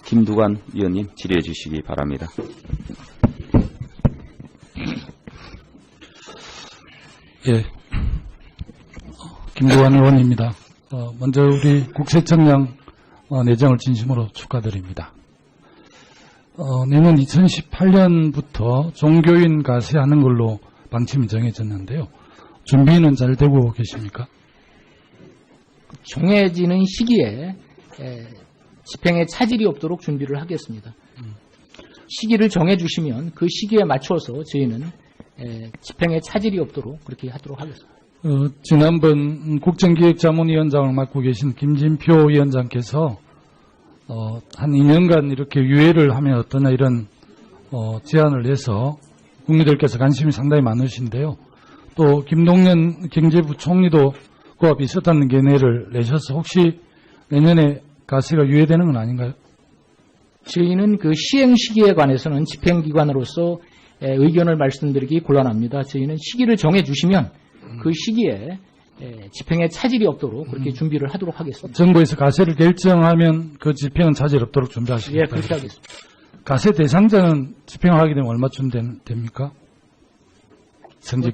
김두관 위원님 질의해 주시기 바랍니다. 예, 김두관 의원입니다. 먼저 우리 국세청장 내정을 진심으로 축하드립니다. 내년 2018년부터 종교인 가세하는 걸로 방침이 정해졌는데요. 준비는 잘 되고 계십니까? 정해지는 시기에 집행에 차질이 없도록 준비를 하겠습니다. 시기를 정해주시면 그 시기에 맞춰서 저희는 집행에 차질이 없도록 그렇게 하도록 하겠습니다. 지난번 국정기획자문위원장을 맡고 계신 김진표 위원장께서 한 2년간 이렇게 유예를 하면 어떠냐 이런 제안을 해서 국민들께서 관심이 상당히 많으신데요. 또 김동연 경제부총리도 그와 비슷한 견해를 내셔서 혹시 내년에 가세가 유예되는 건 아닌가요? 저희는 그 시행 시기에 관해서는 집행기관으로서 의견을 말씀드리기 곤란합니다. 저희는 시기를 정해주시면 그 시기에 집행에 차질이 없도록 그렇게 준비를 하도록 하겠습니다. 정부에서 가세를 결정하면 그 집행은 차질 없도록 준비하시겠다. 예, 그렇게 하겠습니다. 가세 대상자는 집행을 하게 되면 얼마쯤 됩니까?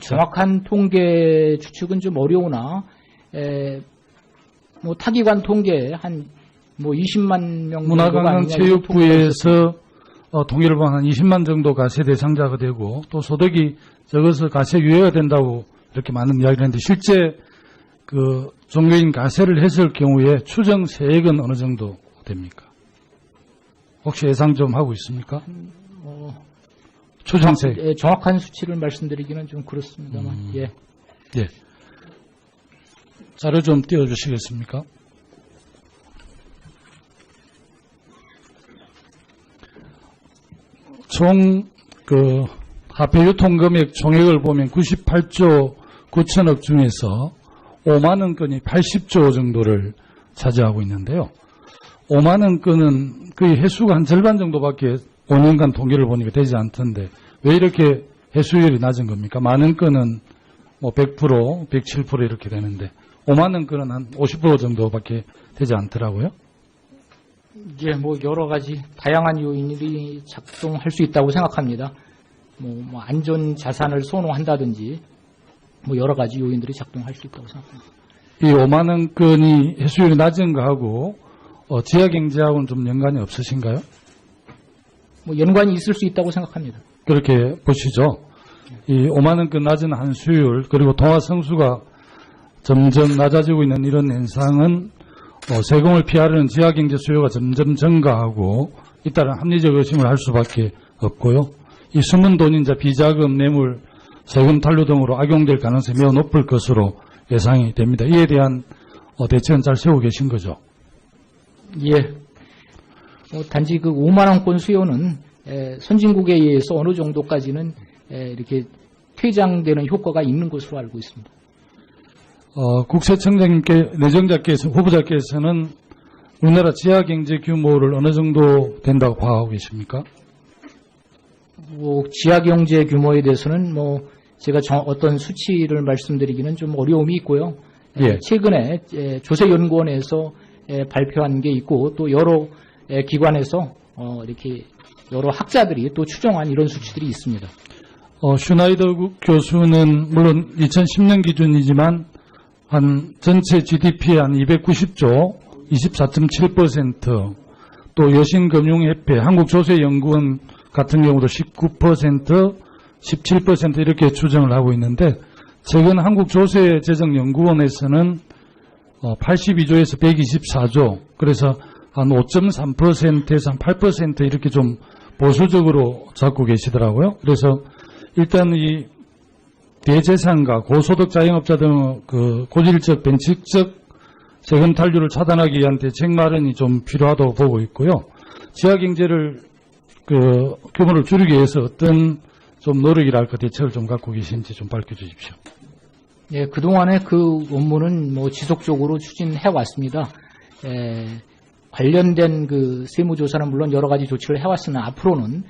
정확한 통계 추측은 좀 어려우나 타기관 통계에 한 20만 명 문화관광체육부에서 통계를 보면 한 20만 정도 가세 대상자가 되고 또 소득이 적어서 가세 유예가 된다고 이렇게 많은 이야기를 했는데 실제 그 종교인 가세를 했을 경우에 추정 세액은 어느 정도 됩니까? 혹시 예상 좀 하고 있습니까? 추정 세액. 정확한 수치를 말씀드리기는 좀 그렇습니다만. 예. 예. 자료 좀 띄워주시겠습니까? 총 화폐 유통금액 총액을 보면 98조 9천억 중에서 5만 원 건이 80조 정도를 차지하고 있는데요. 5만 원 건은 거의 해수가 한 절반 정도밖에 5년간 통계를 보니까 되지 않던데 왜 이렇게 해수율이 낮은 겁니까? 많은 건은 100%, 107% 이렇게 되는데 5만 원 건은 한 50% 정도밖에 되지 않더라고요. 이제 여러 가지 다양한 요인들이 작동할 수 있다고 생각합니다. 안전 자산을 선호한다든지 여러 가지 요인들이 작동할 수 있다고 생각합니다. 이 5만 원 건이 해수율이 낮은 거하고 지하 경제하고는 좀 연관이 없으신가요? 연관이 있을 수 있다고 생각합니다. 그렇게 보시죠. 이 5만 원 건 낮은 한수율 그리고 동화 성수가 점점 낮아지고 있는 이런 현상은 세금을 피하려는 지하경제 수요가 점점 증가하고 잇따른 합리적 의심을 할 수밖에 없고요. 이 숨은 돈인자 비자금, 뇌물, 세금 탄류 등으로 악용될 가능성이 매우 높을 것으로 예상이 됩니다. 이에 대한 대책은 잘 세우고 계신 거죠? 예. 단지 그 5만 원권 수요는 선진국에 의해서 어느 정도까지는 이렇게 퇴장되는 효과가 있는 것으로 알고 있습니다. 국세청장님께 내정자께서 후보자께서는 우리나라 지하경제 규모를 어느 정도 된다고 파악하고 계십니까? 지하경제 규모에 대해서는 제가 어떤 수치를 말씀드리기는 좀 어려움이 있고요. 예. 최근에 조세연구원에서 발표한 게 있고 또 여러 기관에서 이렇게 여러 학자들이 또 추정한 이런 수치들이 있습니다. 슈나이더 교수는 물론 2010년 기준이지만 한 전체 GDP의 한 290조, 24.7%, 또 여신금융협회, 한국조세연구원 같은 경우도 19%, 17% 이렇게 추정을 하고 있는데 최근 한국조세재정연구원에서는 82조에서 124조, 그래서 한 5.3%에서 한 8% 이렇게 좀 보수적으로 잡고 계시더라고요. 그래서 일단 이 대재산가, 고소득 자영업자 등 그 고질적, 변칙적 세금 탈루를 차단하기 위한 대책 마련이 좀 필요하다고 보고 있고요. 지하경제를 규모를 줄이기 위해서 어떤 좀 노력이랄까 대책을 좀 갖고 계신지 좀 밝혀주십시오. 예, 그동안에 그 업무는 지속적으로 추진해 왔습니다. 관련된 그 세무조사는 물론 여러 가지 조치를 해왔으나 앞으로는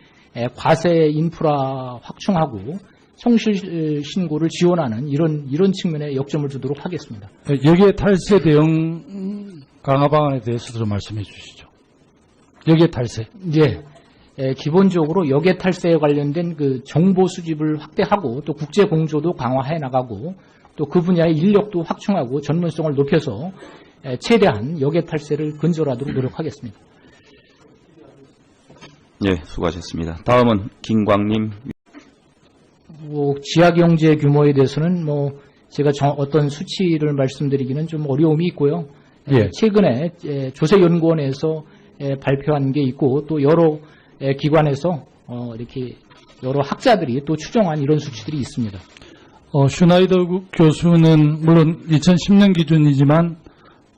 과세 인프라 확충하고 성실 신고를 지원하는 이런 측면에 역점을 두도록 하겠습니다. 여기에 탈세 대응 강화 방안에 대해서도 좀 말씀해 주시죠. 여기에 탈세. 예. 기본적으로 역외 탈세에 관련된 그 정보 수집을 확대하고 또 국제 공조도 강화해 나가고 또 그 분야의 인력도 확충하고 전문성을 높여서 최대한 역외 탈세를 근절하도록 노력하겠습니다. 네, 수고하셨습니다. 다음은 김광림. 지하경제 규모에 대해서는 제가 어떤 수치를 말씀드리기는 좀 어려움이 있고요. 예. 최근에 조세연구원에서 발표한 게 있고 또 여러 기관에서 이렇게 여러 학자들이 또 추정한 이런 수치들이 있습니다. 슈나이더 교수는 물론 2010년 기준이지만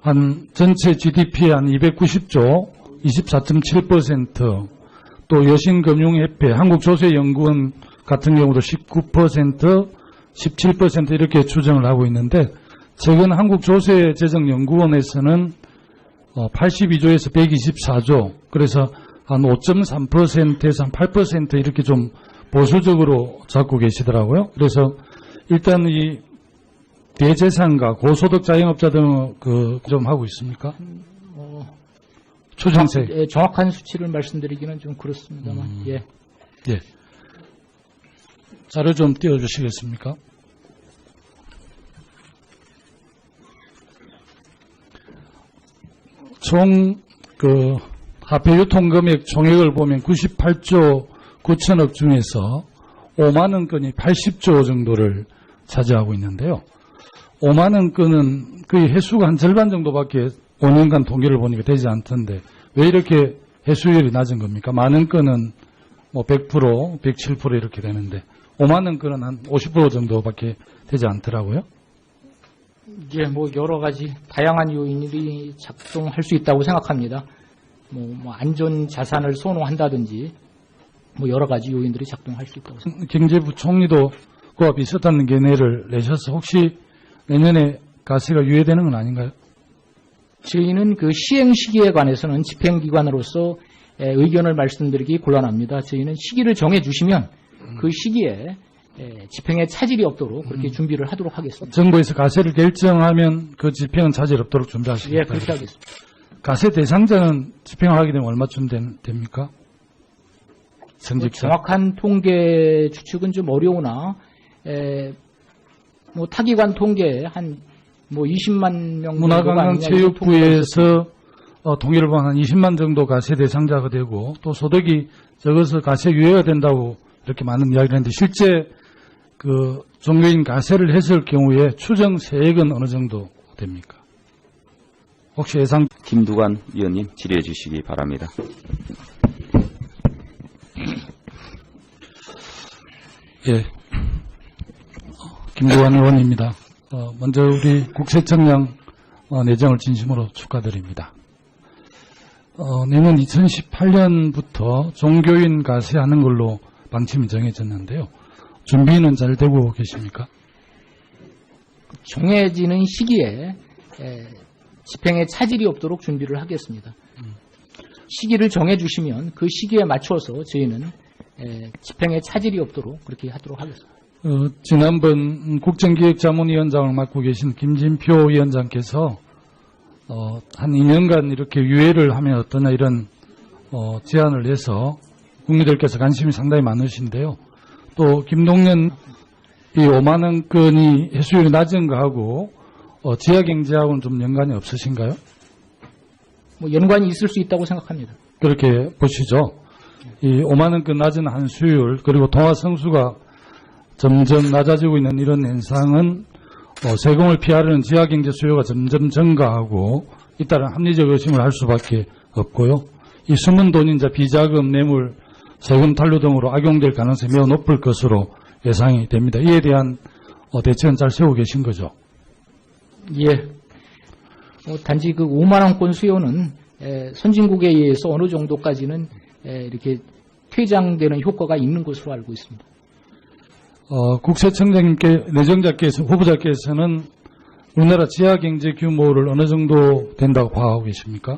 한 전체 GDP의 한 290조, 24.7%, 또 여신금융협회, 한국조세연구원 같은 경우도 19%, 17% 이렇게 추정을 하고 있는데 최근 한국조세재정연구원에서는 82조에서 124조, 그래서 한 5.3%에서 한 8% 이렇게 좀 보수적으로 잡고 계시더라고요. 그래서 일단 이 대재산가, 고소득 자영업자 등 좀 하고 있습니까? 추정세. 정확한 수치를 말씀드리기는 좀 그렇습니다만, 예. 예. 자료 좀 띄워주시겠습니까? 총 화폐 유통금액 총액을 보면 98조 9천억 중에서 5만 원 건이 80조 정도를 차지하고 있는데요. 5만 원 건은 거의 해수가 한 절반 정도밖에 5년간 통계를 보니까 되지 않던데 왜 이렇게 해수율이 낮은 겁니까? 많은 건은 100%, 107% 이렇게 되는데 5만 원 건은 한 50% 정도밖에 되지 않더라고요. 이제 여러 가지 다양한 요인들이 작동할 수 있다고 생각합니다. 안전 자산을 선호한다든지 여러 가지 요인들이 작동할 수 있다고 생각합니다. 경제부총리도 그와 비슷한 견해를 내셔서 혹시 내년에 가세가 유예되는 건 아닌가요? 저희는 그 시행 시기에 관해서는 집행기관으로서 의견을 말씀드리기 곤란합니다. 저희는 시기를 정해주시면 그 시기에 집행에 차질이 없도록 그렇게 준비를 하도록 하겠습니다. 정부에서 가세를 결정하면 그 집행은 차질 없도록 준비하시겠다. 예, 그렇게 하겠습니다. 가세 대상자는 집행을 하게 되면 얼마쯤 됩니까? 성직자. 정확한 통계 추측은 좀 어려우나 타기관 통계에 한 20만 명 문화관광체육부에서 통계를 보면 한 20만 정도 가세 대상자가 되고 또 소득이 적어서 가세 유예가 된다고 이렇게 많은 이야기를 했는데 실제 그 종교인 가세를 했을 경우에 추정 세액은 어느 정도 됩니까? 혹시 예상? 김두관 위원님 질의해 주시기 바랍니다. 예, 김두관 의원입니다. 먼저 우리 국세청장 내정을 진심으로 축하드립니다. 내년 2018년부터 종교인 가세하는 걸로 방침이 정해졌는데요. 준비는 잘 되고 계십니까? 정해지는 시기에 집행에 차질이 없도록 준비를 하겠습니다. 시기를 정해주시면 그 시기에 맞춰서 저희는 집행에 차질이 없도록 그렇게 하도록 하겠습니다. 지난번 국정기획자문위원장을 맡고 계신 김진표 위원장께서 한 2년간 이렇게 유예를 하면 어떠냐 이런 제안을 해서 국민들께서 관심이 상당히 많으신데요. 또 김동연 이 5만 원권이 해수율이 낮은 거하고 지하경제하고는 좀 연관이 없으신가요? 연관이 있을 수 있다고 생각합니다. 그렇게 보시죠. 이 5만 원권 낮은 한수율 그리고 통화 성수가 점점 낮아지고 있는 이런 현상은 세금을 피하려는 지하경제 수요가 점점 증가하고 잇따른 합리적 의심을 할 수밖에 없고요. 이 숨은 돈인자 비자금, 뇌물, 세금 탈루 등으로 악용될 가능성이 매우 높을 것으로 예상이 됩니다. 이에 대한 대책은 잘 세우고 계신 거죠? 예. 단지 그 5만 원권 수요는 선진국에 의해서 어느 정도까지는 이렇게 퇴장되는 효과가 있는 것으로 알고 있습니다. 국세청장님께 후보자께서는 우리나라 지하경제 규모를 어느 정도 된다고 파악하고 계십니까?